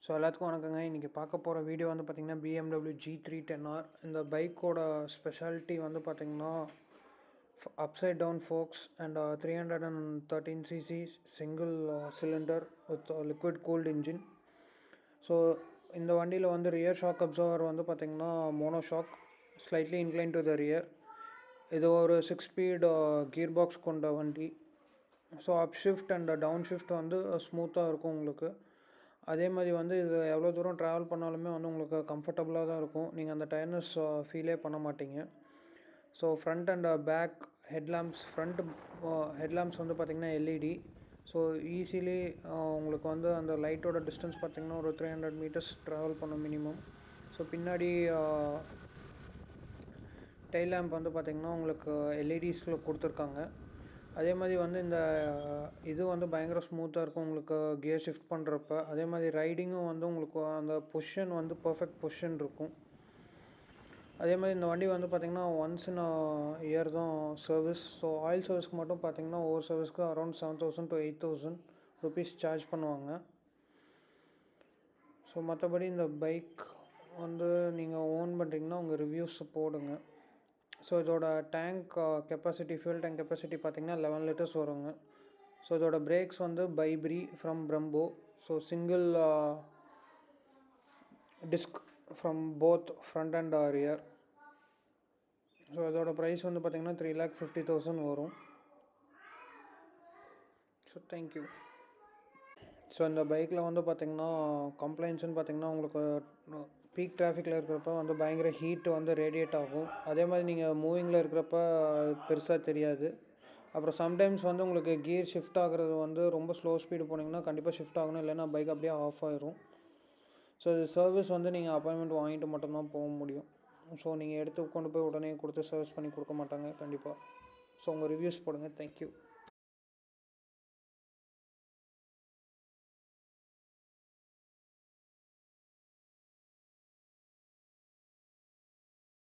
So எல்லாத்துக்கும் வணக்கங்க. இன்றைக்கி பார்க்க போகிற வீடியோ வந்து பார்த்திங்கன்னா BMW G310R. இந்த பைக்கோட ஸ்பெஷாலிட்டி வந்து பார்த்திங்கன்னா upside down forks and 313cc single cylinder with liquid cooled engine. So இந்த வண்டியில் வந்து ரியர் ஷாக் அப்சர்வர் வந்து பார்த்திங்கன்னா mono shock, slightly incline to the rear. இது ஒரு 6 ஸ்பீட் கியர் பாக்ஸ் கொண்ட வண்டி. So up shift and down shift வந்து ஸ்மூத்தாக இருக்கும் உங்களுக்கு. அதே மாதிரி வந்து இது எவ்வளோ தூரம் ட்ராவல் பண்ணாலுமே வந்து உங்களுக்கு கம்ஃபர்டபுளாக தான் இருக்கும். நீங்கள் அந்த டயர்னஸ் ஃபீலே பண்ண மாட்டீங்க. So front and back headlamps வந்து பார்த்திங்கன்னா எல்இடி. ஸோ ஈஸிலி உங்களுக்கு வந்து அந்த லைட்டோட டிஸ்டன்ஸ் பார்த்திங்கன்னா ஒரு 300 மீட்டர்ஸ் ட்ராவல் பண்ணும் மினிமம். ஸோ பின்னாடி டெய்ல் லேம்ப் வந்து பார்த்திங்கன்னா உங்களுக்கு எல்இடிஸில் கொடுத்துருக்காங்க. அதே மாதிரி வந்து இந்த இது வந்து பயங்கர ஸ்மூத்தாக இருக்கும் உங்களுக்கு கியர் ஷிஃப்ட் பண்ணுறப்ப. அதே மாதிரி ரைடிங்கும் வந்து உங்களுக்கு அந்த பொசிஷன் வந்து பர்ஃபெக்ட் பொசிஷன் இருக்கும். அதே மாதிரி இந்த வண்டி வந்து பார்த்திங்கன்னா ஒன்ஸ் இன் இயர் தான் சர்வீஸ். ஸோ ஆயில் சர்வீஸ்க்கு மட்டும் பார்த்திங்கன்னா ஒவ்வொரு சர்வீஸ்க்கு அரௌண்ட் 7,000 to 8,000 ருபீஸ் சார்ஜ் பண்ணுவாங்க. ஸோ மற்றபடி இந்த பைக் வந்து நீங்கள் ஓன் பண்ணுறீங்கன்னா உங்கள் ரிவ்யூஸ் போடுங்க. ஸோ இதோட tank capacity, fuel tank capacity பார்த்திங்கன்னா 11 லிட்டர்ஸ் வருங்க. ஸோ இதோட பிரேக்ஸ் வந்து Bybre from Brembo. So single disc from both front and rear. So இதோட ப்ரைஸ் வந்து பார்த்திங்கன்னா 3,50,000 வரும். So thank you. ஸோ இந்த பைக்கில் வந்து பார்த்திங்கன்னா கம்ப்ளைண்ட்ஸ்னு பார்த்திங்கன்னா உங்களுக்கு பீக் டிராஃபிக்கில் இருக்கிறப்ப வந்து பயங்கர ஹீட்டு வந்து ரேடியேட் ஆகும். அதே மாதிரி நீங்கள் மூவிங்கில் இருக்கிறப்ப பெருசாக தெரியாது. அப்புறம் சம்டைம்ஸ் வந்து உங்களுக்கு கியர் ஷிஃப்ட் ஆகிறது வந்து ரொம்ப ஸ்லோ ஸ்பீடு போனீங்கன்னா கண்டிப்பாக ஷிஃப்ட் ஆகணும், இல்லைன்னா பைக் அப்படியே ஆஃப் ஆயிரும். ஸோ இது சர்வீஸ் வந்து நீங்கள் அப்பாயின்மெண்ட் வாங்கிட்டு மட்டும்தான் போக முடியும். ஸோ நீங்கள் எடுத்து கொண்டு போய் உடனே கொடுத்து சர்வீஸ் பண்ணி கொடுக்க மாட்டாங்க கண்டிப்பாக. ஸோ உங்கள் ரிவ்யூஸ் போடுங்க. தேங்க்யூ.